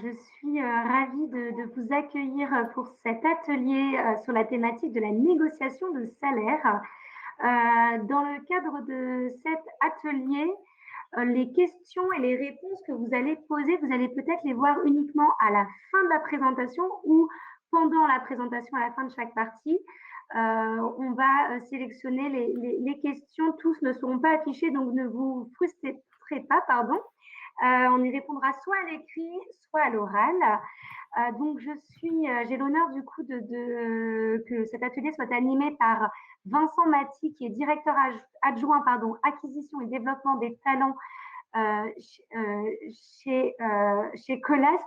Je suis ravie de vous accueillir pour cet atelier sur la thématique de la négociation de salaire. Dans le cadre de cet atelier, les questions et les réponses que vous allez poser, vous allez peut-être les voir uniquement à la fin de la présentation ou pendant la présentation à la fin de chaque partie. On va sélectionner les questions. Tous ne seront pas affichés, donc ne vous frustrez pas, pardon. On y répondra soit à l'écrit, soit à l'oral. Donc, j'ai l'honneur du coup que cet atelier soit animé par Vincent Maty, qui est directeur adjoint, acquisition et développement des talents chez Colas,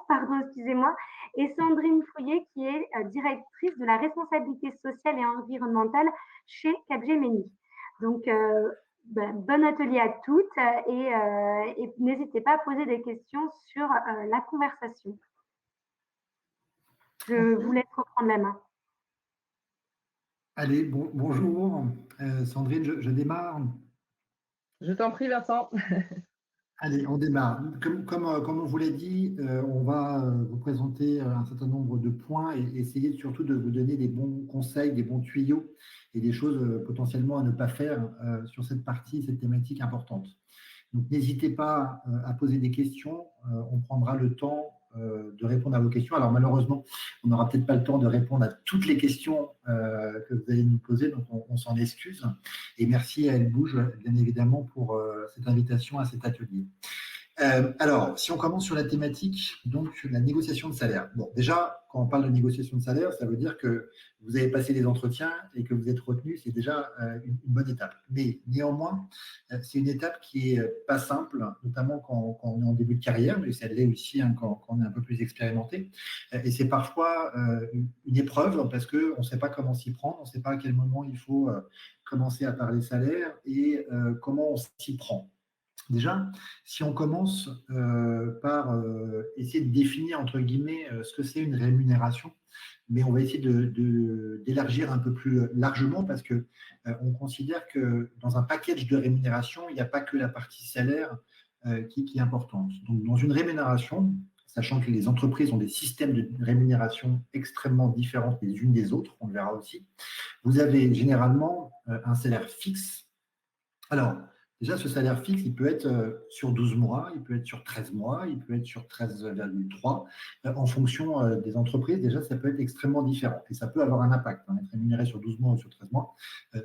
excusez-moi, et Sandrine Fouillet, qui est directrice de la responsabilité sociale et environnementale chez Capgemini. Donc, bon atelier à toutes et n'hésitez pas à poser des questions sur la conversation. Je vous laisse reprendre la main. Allez, bonjour. Sandrine, je démarre. Je t'en prie, Vincent. Allez, on démarre. Comme on vous l'a dit, on va vous présenter un certain nombre de points et essayer surtout de vous donner des bons conseils, des bons tuyaux et des choses potentiellement à ne pas faire sur cette partie, cette thématique importante. Donc, n'hésitez pas à poser des questions. On prendra le temps de répondre à vos questions. Alors, malheureusement, on n'aura peut-être pas le temps de répondre à toutes les questions que vous allez nous poser, donc on s'en excuse. Et merci à Elle Bouge, bien évidemment, pour cette invitation à cet atelier. Alors, si on commence sur la thématique, donc la négociation de salaire. Bon, déjà, quand on parle de négociation de salaire, ça veut dire que vous avez passé les entretiens et que vous êtes retenu, c'est déjà une bonne étape. Mais néanmoins, c'est une étape qui est pas simple, notamment quand on est en début de carrière, mais ça l'est aussi quand on est un peu plus expérimenté. Et c'est parfois une épreuve parce qu'on ne sait pas comment s'y prendre, on ne sait pas à quel moment il faut commencer à parler salaire et comment on s'y prend. Déjà, si on commence par essayer de définir, entre guillemets, ce que c'est une rémunération, mais on va essayer d'élargir un peu plus largement parce que on considère que dans un package de rémunération, il n'y a pas que la partie salaire qui est importante. Donc, dans une rémunération, sachant que les entreprises ont des systèmes de rémunération extrêmement différents les unes des autres, on le verra aussi, vous avez généralement un salaire fixe. Alors, déjà, ce salaire fixe, il peut être sur 12 mois, il peut être sur 13 mois, il peut être sur 13,3. En fonction des entreprises, déjà, ça peut être extrêmement différent. Et ça peut avoir un impact. Être rémunéré sur 12 mois ou sur 13 mois,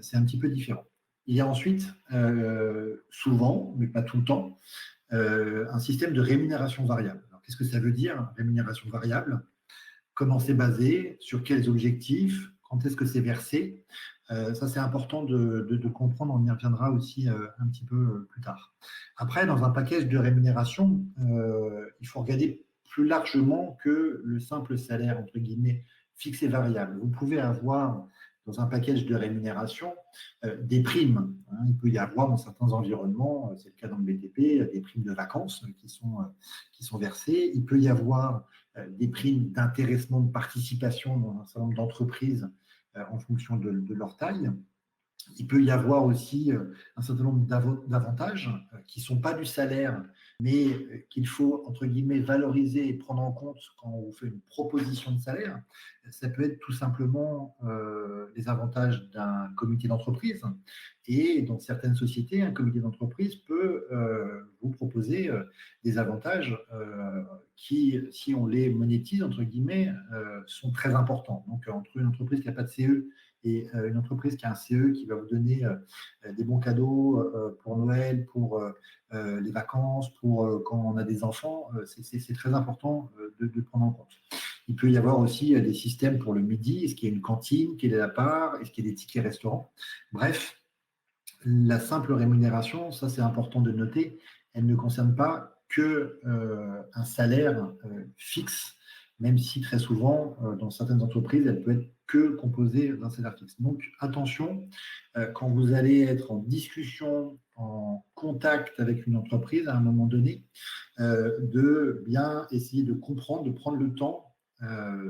c'est un petit peu différent. Il y a ensuite, souvent, mais pas tout le temps, un système de rémunération variable. Alors, qu'est-ce que ça veut dire, rémunération variable? Comment c'est basé? Sur quels objectifs? Quand est-ce que c'est versé? Ça, c'est important de comprendre. On y reviendra aussi un petit peu plus tard. Après, dans un package de rémunération, il faut regarder plus largement que le simple salaire, entre guillemets, fixe et variable. Vous pouvez avoir, dans un package de rémunération, des primes. Il peut y avoir, dans certains environnements, c'est le cas dans le BTP, des primes de vacances qui sont versées. Il peut y avoir des primes d'intéressement, de participation dans un certain nombre d'entreprises en fonction de leur taille. Il peut y avoir aussi un certain nombre d'avantages qui ne sont pas du salaire, mais qu'il faut, entre guillemets, valoriser et prendre en compte quand on fait une proposition de salaire. Ça peut être tout simplement les avantages d'un comité d'entreprise. Et dans certaines sociétés, un comité d'entreprise peut vous proposer des avantages qui, si on les monétise, entre guillemets, sont très importants. Donc, entre une entreprise qui n'a pas de CE et une entreprise qui a un CE qui va vous donner des bons cadeaux pour Noël, pour les vacances, pour quand on a des enfants, c'est très important de prendre en compte. Il peut y avoir aussi des systèmes pour le midi. Est-ce qu'il y a une cantine qui est à part? Est-ce qu'il y a des tickets restaurants? Bref, la simple rémunération, ça c'est important de noter, elle ne concerne pas que un salaire fixe, même si très souvent, dans certaines entreprises, elle peut être que composée d'un salaire fixe. Donc, attention, quand vous allez être en discussion, en contact avec une entreprise à un moment donné, de bien essayer de comprendre, de prendre le temps.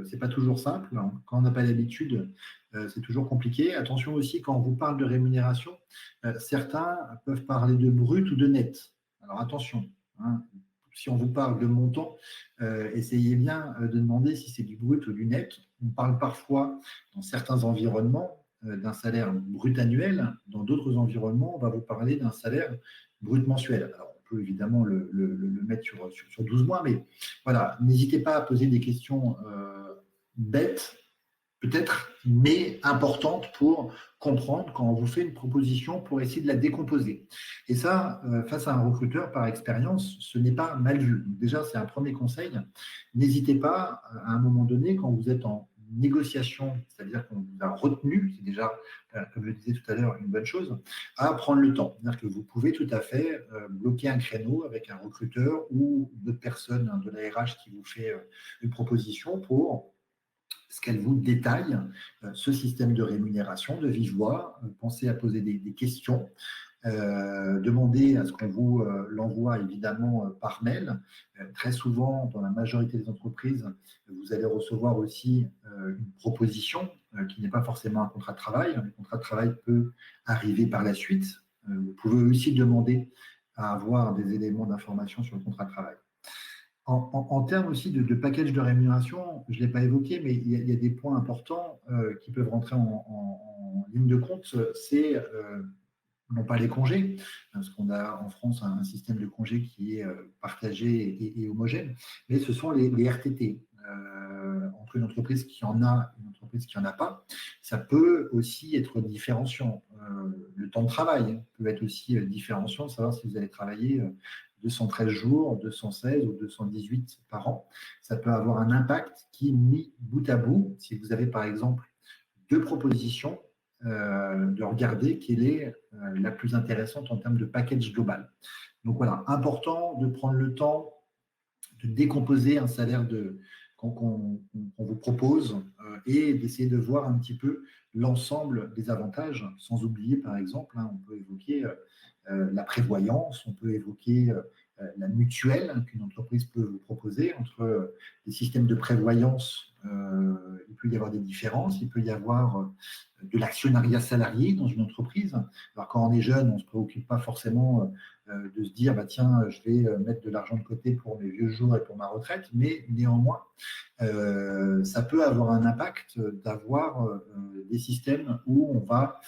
C'est pas toujours simple. Quand on n'a pas l'habitude, c'est toujours compliqué. Attention aussi, quand on vous parle de rémunération, certains peuvent parler de brut ou de net. Alors attention, si on vous parle de montant, essayez bien de demander si c'est du brut ou du net. On parle parfois, dans certains environnements, d'un salaire brut annuel. Dans d'autres environnements, on va vous parler d'un salaire brut mensuel. Alors, on peut évidemment le mettre sur 12 mois, mais voilà, n'hésitez pas à poser des questions bêtes, peut-être, mais importantes pour comprendre quand on vous fait une proposition pour essayer de la décomposer. Et ça, face à un recruteur, par expérience, ce n'est pas mal vu. Donc déjà, c'est un premier conseil. N'hésitez pas, à un moment donné, quand vous êtes en négociation, c'est-à-dire qu'on vous a retenu, c'est déjà, comme je le disais tout à l'heure, une bonne chose, à prendre le temps. C'est-à-dire que vous pouvez tout à fait bloquer un créneau avec un recruteur ou une autre personne de la RH qui vous fait une proposition pour ce qu'elle vous détaille ce système de rémunération de vive voix. Pensez à poser des questions. Demandez à ce qu'on vous l'envoie évidemment par mail. Très souvent, dans la majorité des entreprises, vous allez recevoir aussi une proposition qui n'est pas forcément un contrat de travail. Le contrat de travail peut arriver par la suite. Vous pouvez aussi demander à avoir des éléments d'information sur le contrat de travail. En termes aussi de package de rémunération, je ne l'ai pas évoqué, mais il y a des points importants qui peuvent rentrer en ligne de compte. C'est non pas les congés, parce qu'on a en France un système de congés qui est partagé et homogène, mais ce sont les RTT. Entre une entreprise qui en a et une entreprise qui n'en a pas, ça peut aussi être différenciant. Le temps de travail peut être aussi différenciant, de savoir si vous allez travailler 213 jours, 216 ou 218 par an. Ça peut avoir un impact qui, mis bout à bout, si vous avez par exemple deux propositions, de regarder quelle est la plus intéressante en termes de package global. Donc voilà, important de prendre le temps de décomposer un salaire qu'on vous propose et d'essayer de voir un petit peu l'ensemble des avantages, sans oublier par exemple, on peut évoquer la prévoyance, on peut évoquer la mutuelle qu'une entreprise peut vous proposer. Entre les systèmes de prévoyance, il peut y avoir des différences, il peut y avoir de l'actionnariat salarié dans une entreprise. Alors quand on est jeune, on ne se préoccupe pas forcément de se dire bah, tiens, je vais mettre de l'argent de côté pour mes vieux jours et pour ma retraite, mais néanmoins, ça peut avoir un impact d'avoir des systèmes où on va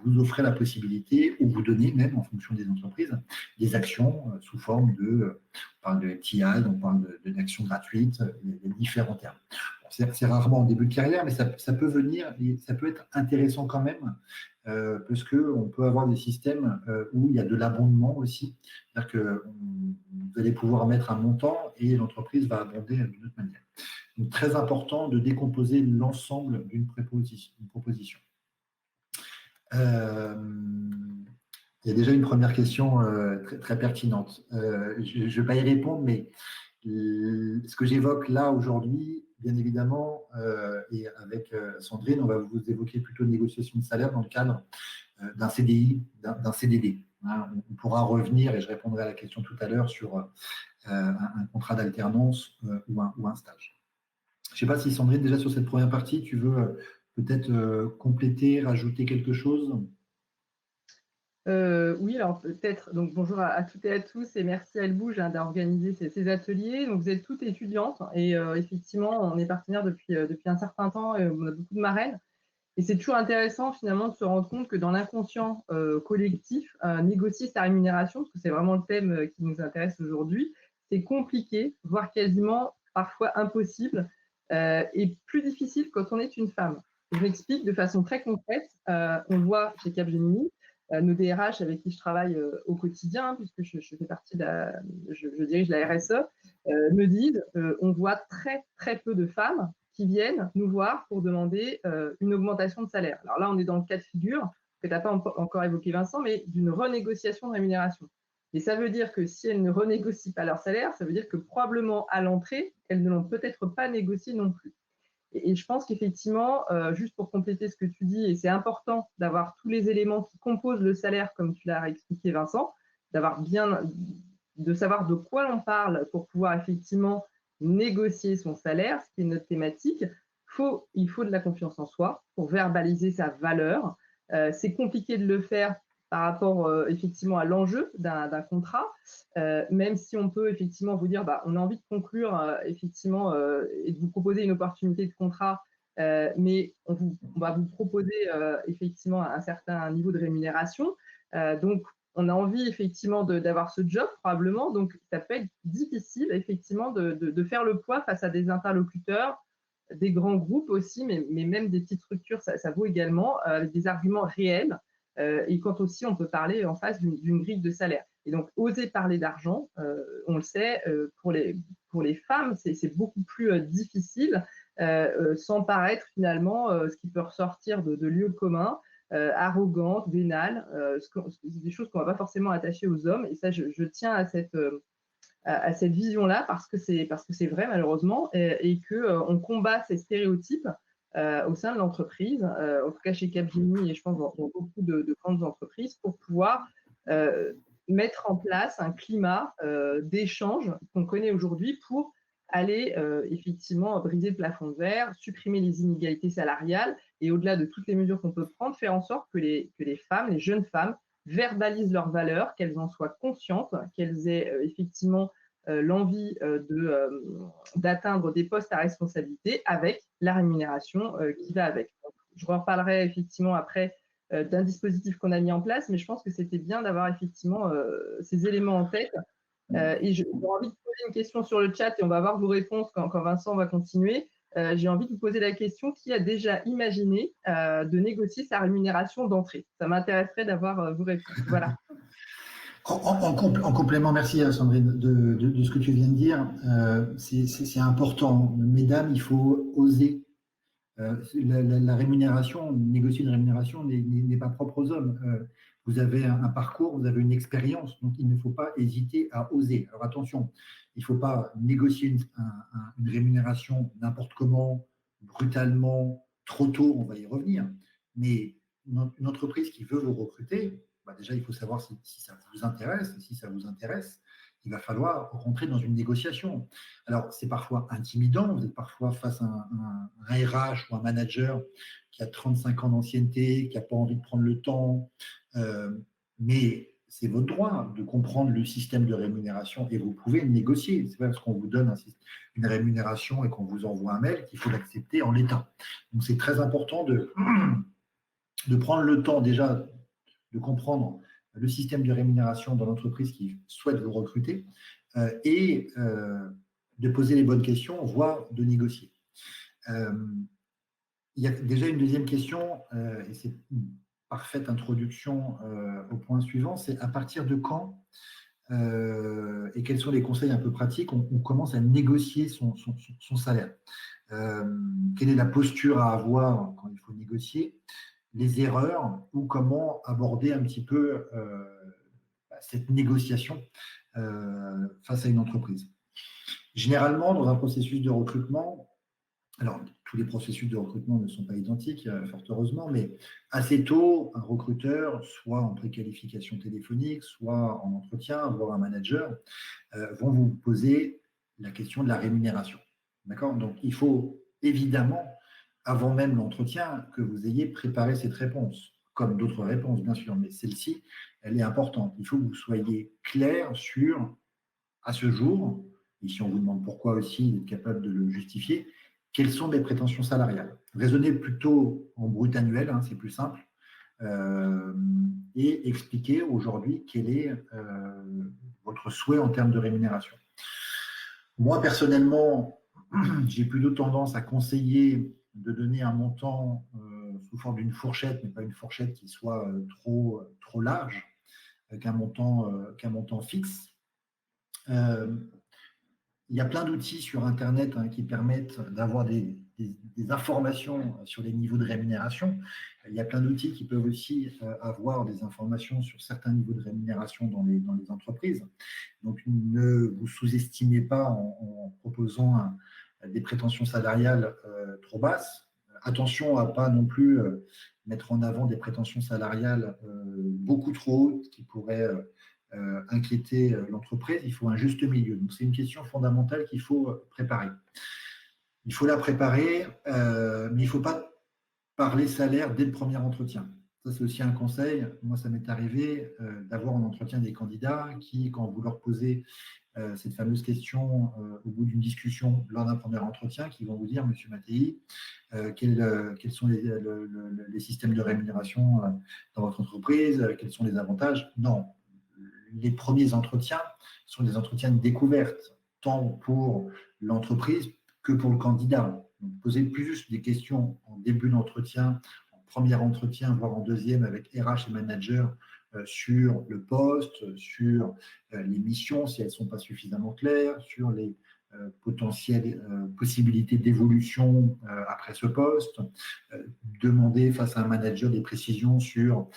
vous offrir la possibilité, ou vous donner même en fonction des entreprises, des actions sous forme de, on parle de TI, on parle d'actions gratuites, il y a différents termes. Bon, c'est rarement en début de carrière, mais ça peut venir, et ça peut être intéressant quand même, parce qu'on peut avoir des systèmes où il y a de l'abondement aussi, c'est-à-dire que vous allez pouvoir mettre un montant et l'entreprise va abonder d'une autre manière. Donc, très important de décomposer l'ensemble d'une proposition. Il y a déjà une première question très, très pertinente. Je ne vais pas y répondre, mais ce que j'évoque là aujourd'hui, bien évidemment, et avec Sandrine, on va vous évoquer plutôt négociation de salaire dans le cadre d'un CDI, d'un CDD. On pourra revenir, et je répondrai à la question tout à l'heure, sur un contrat d'alternance ou un stage. Je ne sais pas si Sandrine, déjà sur cette première partie, tu veux peut-être compléter, rajouter quelque chose? Oui, alors peut-être. Donc bonjour à toutes et à tous et merci à Elbouge d'organiser ces ateliers. Donc vous êtes toutes étudiantes et effectivement on est partenaires depuis un certain temps et on a beaucoup de marraines. Et c'est toujours intéressant finalement de se rendre compte que dans l'inconscient collectif, négocier sa rémunération, parce que c'est vraiment le thème qui nous intéresse aujourd'hui, c'est compliqué, voire quasiment parfois impossible et plus difficile quand on est une femme. Je m'explique de façon très concrète. On voit chez Capgemini, nos DRH avec qui je travaille au quotidien, puisque je fais partie je dirige la RSE, me disent on voit très très peu de femmes qui viennent nous voir pour demander une augmentation de salaire. Alors là, on est dans le cas de figure que tu n'as pas encore évoqué, Vincent, mais d'une renégociation de rémunération. Et ça veut dire que si elles ne renégocient pas leur salaire, ça veut dire que probablement à l'entrée, elles ne l'ont peut-être pas négocié non plus. Et je pense qu'effectivement, juste pour compléter ce que tu dis, et c'est important d'avoir tous les éléments qui composent le salaire, comme tu l'as expliqué, Vincent, de savoir de quoi l'on parle pour pouvoir effectivement négocier son salaire, ce qui est notre thématique. Il faut de la confiance en soi pour verbaliser sa valeur. C'est compliqué de le faire par rapport effectivement à l'enjeu d'un contrat, même si on peut effectivement vous dire, on a envie de conclure effectivement et de vous proposer une opportunité de contrat, mais on va vous proposer effectivement un certain niveau de rémunération. Donc, on a envie effectivement d'avoir ce job probablement, donc ça peut être difficile effectivement de faire le poids face à des interlocuteurs, des grands groupes aussi, mais même des petites structures, ça vaut également, avec des arguments réels. Et quand aussi on peut parler en face d'une grille de salaire. Et donc, oser parler d'argent, on le sait, pour les femmes, c'est beaucoup plus difficile, sans paraître finalement ce qui peut ressortir de lieux communs, arrogante, vénale, des choses qu'on ne va pas forcément attacher aux hommes. Et ça, je tiens à cette vision-là parce que c'est vrai malheureusement et qu'on combat ces stéréotypes au sein de l'entreprise, en tout cas chez Capgemini et je pense dans beaucoup de grandes entreprises, pour pouvoir mettre en place un climat d'échange qu'on connaît aujourd'hui pour aller effectivement briser le plafond de verre, supprimer les inégalités salariales et au-delà de toutes les mesures qu'on peut prendre, faire en sorte que les femmes, les jeunes femmes, verbalisent leurs valeurs, qu'elles en soient conscientes, qu'elles aient effectivement l'envie d'atteindre des postes à responsabilité avec la rémunération qui va avec. Donc, je reparlerai effectivement après d'un dispositif qu'on a mis en place, mais je pense que c'était bien d'avoir effectivement ces éléments en tête. Et j'ai envie de poser une question sur le chat et on va voir vos réponses quand Vincent va continuer. J'ai envie de vous poser la question, qui a déjà imaginé de négocier sa rémunération d'entrée? Ça m'intéresserait d'avoir vos réponses. Voilà. En complément, merci Sandrine de ce que tu viens de dire. C'est important. Mesdames, il faut oser. La rémunération, négocier une rémunération n'est pas propre aux hommes. Vous avez un parcours, vous avez une expérience, donc il ne faut pas hésiter à oser. Alors attention, il ne faut pas négocier une rémunération n'importe comment, brutalement, trop tôt, on va y revenir. Mais une entreprise qui veut vous recruter, déjà il faut savoir si ça vous intéresse. Et si ça vous intéresse, il va falloir rentrer dans une négociation. Alors, c'est parfois intimidant, vous êtes parfois face à un RH ou un manager qui a 35 ans d'ancienneté, qui n'a pas envie de prendre le temps, mais c'est votre droit de comprendre le système de rémunération et vous pouvez le négocier. C'est pas parce qu'on vous donne une rémunération et qu'on vous envoie un mail qu'il faut l'accepter en l'état. Donc, c'est très important de prendre le temps déjà de comprendre le système de rémunération dans l'entreprise qui souhaite vous recruter et de poser les bonnes questions, voire de négocier. Il y a déjà une deuxième question, et c'est une parfaite introduction au point suivant, c'est à partir de quand et quels sont les conseils un peu pratiques on commence à négocier son salaire. Quelle est la posture à avoir quand il faut négocier, les erreurs ou comment aborder un petit peu cette négociation face à une entreprise. Généralement, dans un processus de recrutement, alors tous les processus de recrutement ne sont pas identiques, fort heureusement, mais assez tôt, un recruteur, soit en préqualification téléphonique, soit en entretien, voire un manager, vont vous poser la question de la rémunération. D'accord ? Donc, il faut évidemment, avant même l'entretien, que vous ayez préparé cette réponse, comme d'autres réponses, bien sûr, mais celle-ci, elle est importante. Il faut que vous soyez clair sur, à ce jour, et si on vous demande pourquoi aussi, d'être capable de le justifier, quelles sont mes prétentions salariales. Raisonnez plutôt en brut annuel, c'est plus simple, et expliquer aujourd'hui quel est votre souhait en termes de rémunération. Moi, personnellement, j'ai plutôt tendance à conseiller de donner un montant sous forme d'une fourchette, mais pas une fourchette qui soit trop large, qu'un montant fixe. Il y a plein d'outils sur Internet qui permettent d'avoir des informations sur les niveaux de rémunération. Il y a plein d'outils qui peuvent aussi avoir des informations sur certains niveaux de rémunération dans les entreprises. Donc, ne vous sous-estimez pas en proposant des prétentions salariales trop basses. Attention à ne pas non plus mettre en avant des prétentions salariales beaucoup trop hautes qui pourraient inquiéter l'entreprise. Il faut un juste milieu. Donc, c'est une question fondamentale qu'il faut préparer. Il faut la préparer, mais il ne faut pas parler salaire dès le premier entretien. Ça, c'est aussi un conseil. Moi, ça m'est arrivé d'avoir en entretien des candidats qui, quand vous leur posez cette fameuse question au bout d'une discussion lors d'un premier entretien, qui vont vous dire, Monsieur Mattei, quels sont les systèmes de rémunération dans votre entreprise, quels sont les avantages. Non, les premiers entretiens sont des entretiens de découverte, tant pour l'entreprise que pour le candidat. Donc, posez plus des questions en début d'entretien, en premier entretien, voire en deuxième avec RH et manager sur le poste, sur les missions, si elles ne sont pas suffisamment claires, sur les potentielles possibilités d'évolution après ce poste, demander face à un manager des précisions sur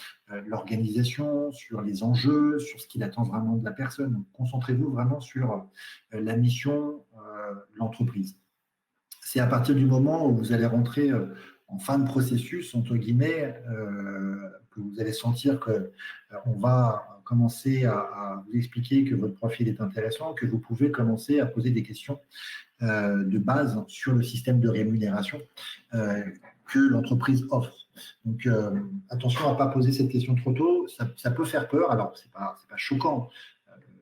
l'organisation, sur les enjeux, sur ce qu'il attend vraiment de la personne. Donc, concentrez-vous vraiment sur la mission, l'entreprise. C'est à partir du moment où vous allez rentrer en fin de processus, entre guillemets, que vous allez sentir qu'on va commencer à vous expliquer que votre profil est intéressant, que vous pouvez commencer à poser des questions de base sur le système de rémunération que l'entreprise offre. Donc, attention à ne pas poser cette question trop tôt. Ça peut faire peur. Alors, ce n'est pas choquant.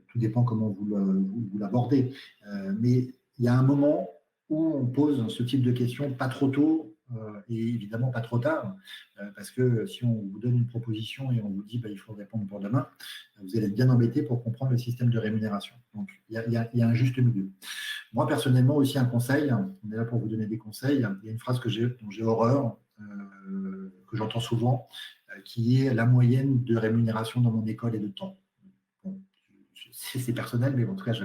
Tout dépend comment vous l'abordez. Mais il y a un moment où on pose ce type de questions pas trop tôt et évidemment pas trop tard, parce que si on vous donne une proposition et on vous dit il faut répondre pour demain, vous allez être bien embêté pour comprendre le système de rémunération. Donc, il y a un juste milieu. Moi, personnellement, aussi un conseil, on est là pour vous donner des conseils, il y a une phrase dont j'ai horreur, que j'entends souvent, qui est la moyenne de rémunération dans mon école et de temps. Bon, c'est personnel, mais en tout cas, je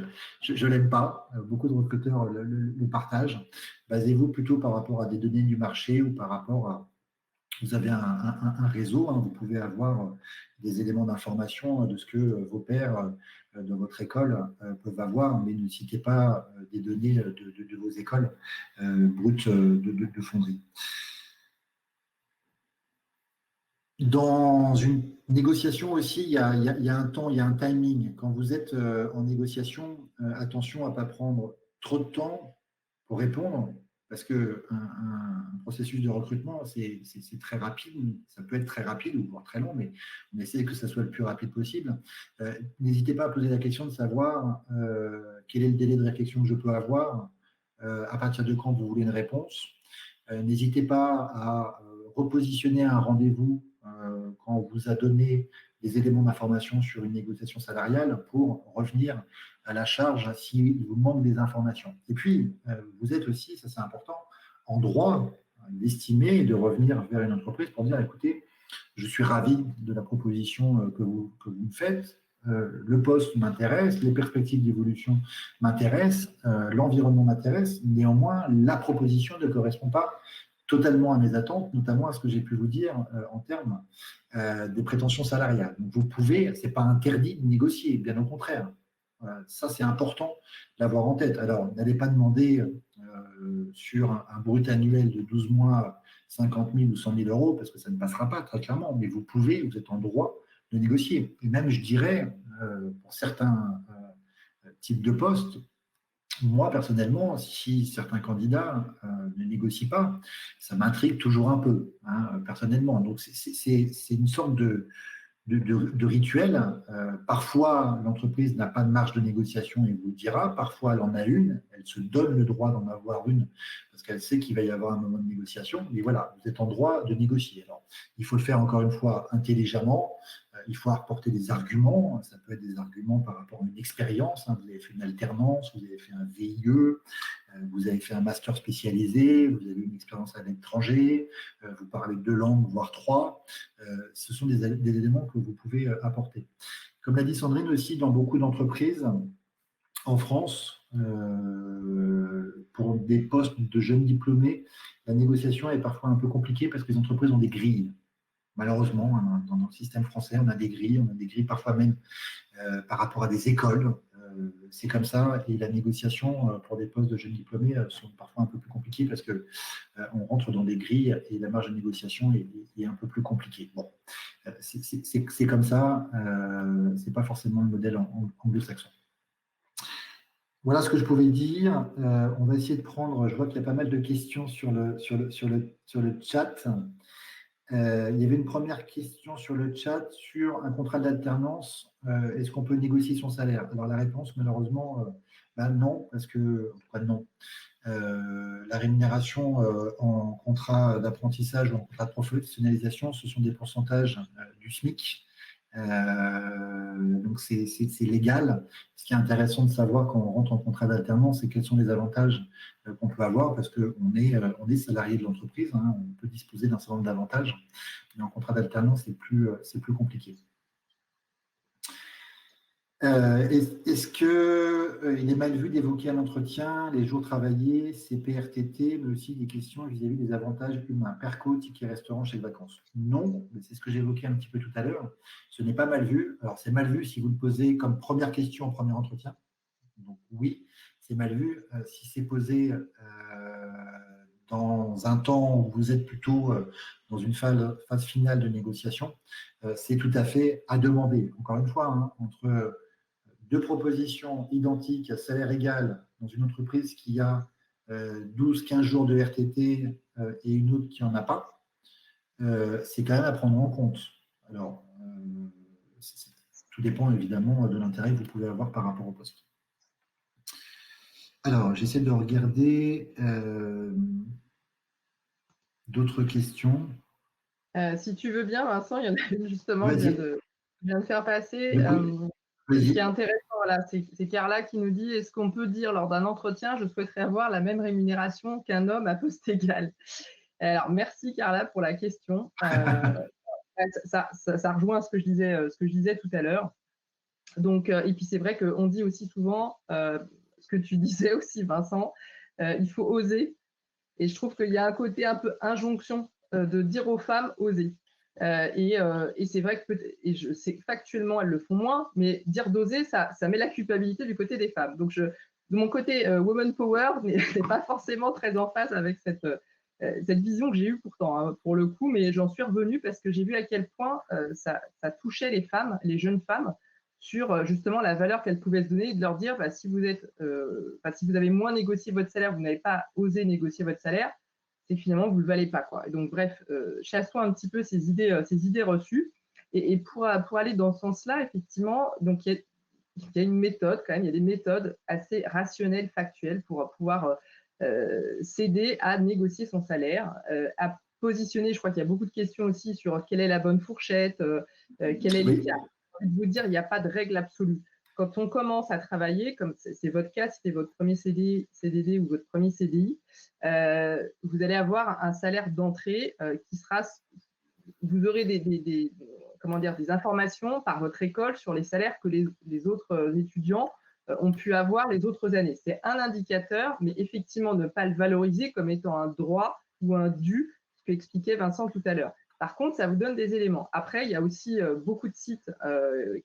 ne l'aime pas. Beaucoup de recruteurs le partagent. Basez-vous plutôt par rapport à des données du marché ou par rapport à… Vous avez un réseau, vous pouvez avoir des éléments d'information de ce que vos pairs de votre école peuvent avoir, mais ne citez pas des données de vos écoles brutes de fonderie. Dans une négociation aussi, il y a un temps, il y a un timing. Quand vous êtes en négociation, attention à ne pas prendre trop de temps pour répondre, parce qu'un processus de recrutement, c'est très rapide. Ça peut être très rapide ou voire très long, mais on essaie que ça soit le plus rapide possible. N'hésitez pas à poser la question de savoir quel est le délai de réflexion que je peux avoir, à partir de quand vous voulez une réponse. N'hésitez pas à repositionner un rendez-vous quand on vous a donné des éléments d'information sur une négociation salariale pour revenir à la charge s'il vous manque des informations. Et puis, vous êtes aussi, ça c'est important, en droit d'estimer et de revenir vers une entreprise pour dire, écoutez, je suis ravi de la proposition que vous me faites, le poste m'intéresse, les perspectives d'évolution m'intéressent, l'environnement m'intéresse, néanmoins, la proposition ne correspond pas totalement à mes attentes, notamment à ce que j'ai pu vous dire en termes des prétentions salariales. Donc vous pouvez, ce n'est pas interdit de négocier, bien au contraire. Ça, c'est important d'avoir en tête. Alors, n'allez pas demander sur un brut annuel de 12 mois 50 000 ou 100 000 euros, parce que ça ne passera pas, très clairement, mais vous pouvez, vous êtes en droit de négocier. Et même, je dirais, pour certains types de postes, moi, personnellement, si certains candidats ne négocient pas, ça m'intrigue toujours un peu, personnellement. Donc, c'est une sorte de rituel. Parfois, l'entreprise n'a pas de marge de négociation et vous le dira. Parfois, elle en a une. Elle se donne le droit d'en avoir une parce qu'elle sait qu'il va y avoir un moment de négociation. Mais voilà, vous êtes en droit de négocier. Alors, il faut le faire encore une fois intelligemment. Il faut apporter des arguments. Ça peut être des arguments par rapport à une expérience. Vous avez fait une alternance, vous avez fait un VIE, vous avez fait un master spécialisé, vous avez une expérience à l'étranger, vous parlez 2 langues, voire 3. Ce sont des éléments que vous pouvez apporter. Comme l'a dit Sandrine aussi, dans beaucoup d'entreprises en France, pour des postes de jeunes diplômés, la négociation est parfois un peu compliquée parce que les entreprises ont des grilles. Malheureusement, dans le système français, on a des grilles parfois même par rapport à des écoles. C'est comme ça, et la négociation pour des postes de jeunes diplômés sont parfois un peu plus compliquées parce qu'on rentre dans des grilles et la marge de négociation est un peu plus compliquée. Bon, c'est comme ça, c'est pas forcément le modèle anglo-saxon. Voilà ce que je pouvais dire. On va essayer de prendre, je vois qu'il y a pas mal de questions sur le chat. Il y avait une première question sur le chat sur un contrat d'alternance. Est-ce qu'on peut négocier son salaire? Alors la réponse, malheureusement, non, parce que non. La rémunération en contrat d'apprentissage ou en contrat de professionnalisation, ce sont des pourcentages du SMIC. Donc c'est légal. Ce qui est intéressant de savoir quand on rentre en contrat d'alternance, c'est quels sont les avantages qu'on peut avoir, parce qu'on est salarié de l'entreprise, hein, on peut disposer d'un certain nombre d'avantages, mais en contrat d'alternance, c'est plus compliqué. Est-ce qu'il est mal vu d'évoquer à l'entretien les jours travaillés, CPRTT, mais aussi des questions vis-à-vis des avantages humains, perco, ticket restaurant, chèque vacances? Non, mais c'est ce que j'évoquais un petit peu tout à l'heure. Ce n'est pas mal vu. Alors, c'est mal vu si vous le posez comme première question en premier entretien. Donc, oui, c'est mal vu. Si c'est posé dans un temps où vous êtes plutôt dans une phase finale de négociation, c'est tout à fait à demander. Encore une fois, hein, entre deux propositions identiques à salaire égal dans une entreprise qui a 12-15 jours de RTT et une autre qui n'en a pas, c'est quand même à prendre en compte. Alors, tout dépend évidemment de l'intérêt que vous pouvez avoir par rapport au poste. Alors, j'essaie de regarder d'autres questions. Si tu veux bien, Vincent, il y en a une justement que je viens de faire passer. Ce qui est intéressant, voilà, c'est Carla qui nous dit: est-ce qu'on peut dire lors d'un entretien, je souhaiterais avoir la même rémunération qu'un homme à poste égal? Alors, merci Carla pour la question. Ça rejoint ce que je disais tout à l'heure. Donc, et puis c'est vrai qu'on dit aussi souvent, ce que tu disais aussi, Vincent, il faut oser. Et je trouve qu'il y a un côté un peu injonction de dire aux femmes oser. Et c'est vrai que je sais factuellement elles le font moins, mais dire d'oser, ça met la culpabilité du côté des femmes. Donc de mon côté, woman power n'est pas forcément très en phase avec cette vision que j'ai eue pourtant, hein, pour le coup, mais j'en suis revenue parce que j'ai vu à quel point ça touchait les femmes, les jeunes femmes, sur justement la valeur qu'elles pouvaient se donner, et de leur dire, si vous avez moins négocié votre salaire, vous n'avez pas osé négocier votre salaire, c'est finalement vous ne le valez pas, quoi. Et donc bref, chassons un petit peu ces idées reçues. Et pour aller dans ce sens-là, effectivement, donc il y a une méthode quand même, il y a des méthodes assez rationnelles, factuelles pour pouvoir s'aider à négocier son salaire, à positionner. Je crois qu'il y a beaucoup de questions aussi sur quelle est la bonne fourchette, quel est l'écart. J'ai envie de vous dire, il n'y a pas de règle absolue. Quand on commence à travailler, comme c'est votre cas, c'était votre premier CDD ou votre premier CDI, vous allez avoir un salaire d'entrée qui sera, vous aurez des informations par votre école sur les salaires que les autres étudiants ont pu avoir les autres années. C'est un indicateur, mais effectivement, ne pas le valoriser comme étant un droit ou un dû, ce qu'expliquait Vincent tout à l'heure. Par contre, ça vous donne des éléments. Après, il y a aussi beaucoup de sites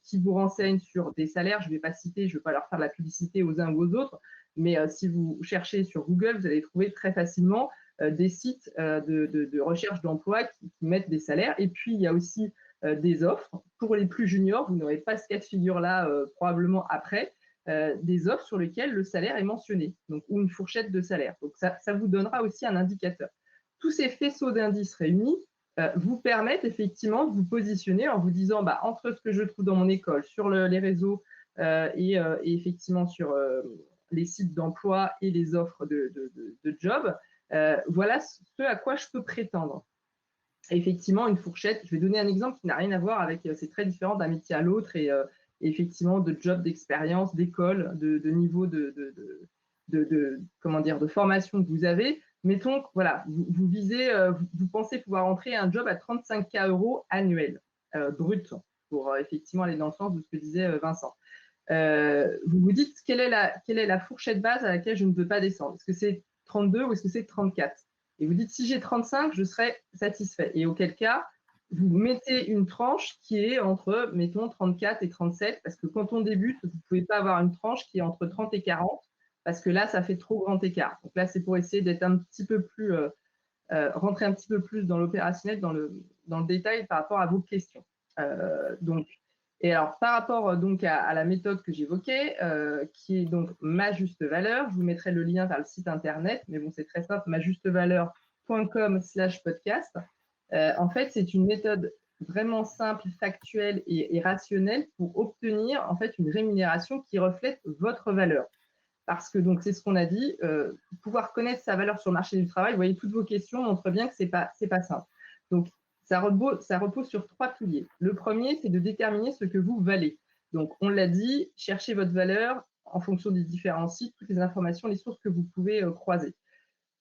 qui vous renseignent sur des salaires. Je ne vais pas citer, je ne vais pas leur faire de la publicité aux uns ou aux autres, mais si vous cherchez sur Google, vous allez trouver très facilement des sites de recherche d'emploi qui mettent des salaires. Et puis, il y a aussi des offres. Pour les plus juniors, vous n'aurez pas ce cas de figure-là probablement après, des offres sur lesquelles le salaire est mentionné, donc, ou une fourchette de salaire. Donc, ça vous donnera aussi un indicateur. Tous ces faisceaux d'indices réunis vous permettent effectivement de vous positionner en vous disant, entre ce que je trouve dans mon école, sur les réseaux et effectivement sur les sites d'emploi et les offres de job, voilà ce à quoi je peux prétendre. Et effectivement, une fourchette, je vais donner un exemple qui n'a rien à voir avec, c'est très différent d'un métier à l'autre et effectivement de job, d'expérience, d'école, de niveau de formation que vous avez. Mettons que voilà, vous visez, vous pensez pouvoir entrer un job à 35K € annuels brut pour effectivement aller dans le sens de ce que disait Vincent. Vous vous dites quelle est la fourchette base à laquelle je ne peux pas descendre. Est-ce que c'est 32 ou est-ce que c'est 34? Et vous dites si j'ai 35, je serai satisfait. Et auquel cas, vous mettez une tranche qui est entre, mettons, 34 et 37, parce que quand on débute, vous ne pouvez pas avoir une tranche qui est entre 30 et 40, parce que là, ça fait trop grand écart. Donc là, c'est pour essayer d'être un petit peu plus, rentrer un petit peu plus dans l'opérationnel, dans le détail par rapport à vos questions. Et alors, par rapport donc à la méthode que j'évoquais, qui est donc ma juste valeur, je vous mettrai le lien vers le site internet, mais bon, c'est très simple, majustevaleur.com/podcast. En fait, c'est une méthode vraiment simple, factuelle et rationnelle pour obtenir en fait une rémunération qui reflète votre valeur. Parce que donc c'est ce qu'on a dit, pouvoir connaître sa valeur sur le marché du travail, vous voyez, toutes vos questions montrent bien que c'est pas simple. Donc ça repose sur 3 piliers. Le premier, c'est de déterminer ce que vous valez. Donc on l'a dit, cherchez votre valeur en fonction des différents sites, toutes les informations, les sources que vous pouvez croiser.